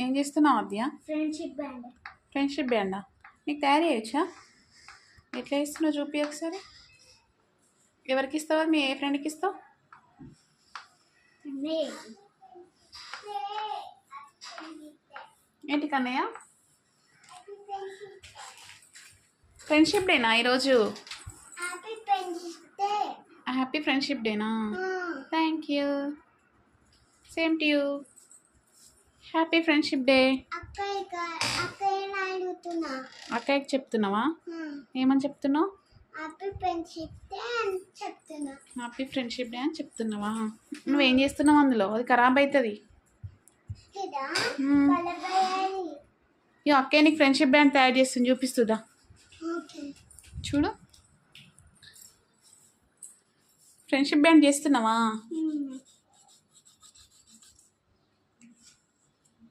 ఏం చేస్తున్నావు అద్య? ఫ్రెండ్షిప్ బ్యాండా? నీకు తయారు చేయొచ్చా? ఎట్లా ఇస్తున్నావు చూపి ఒకసారి. ఎవరికి ఇస్తావా? మీ ఏ ఫ్రెండ్కి ఇస్తావు? ఏంటి కన్నయ్య? ఫ్రెండ్షిప్ డేనా ఈరోజు? హ్యాపీ ఫ్రెండ్షిప్ డేనా? Thank you. Same to you. Happy friendship day. అక్కయ్యకి చెప్తున్నావా? ఏమని చెప్తున్నావు? హ్యాపీ ఫ్రెండ్షిప్ డే అని చెప్తున్నా. హ్యాపీ ఫ్రెండ్షిప్ డే అని చెప్తున్నావా? నువ్వేం చేస్తున్నావు అందులో? అది ఖరాబ్ అవుతుంది. ఈ అక్కయ్య నీకు ఫ్రెండ్షిప్ బ్యాండ్ తయారు చేస్తుంది, చూపిస్తుందా? చూడు, ఫ్రెండ్షిప్ బ్యాండ్ చేస్తున్నావా?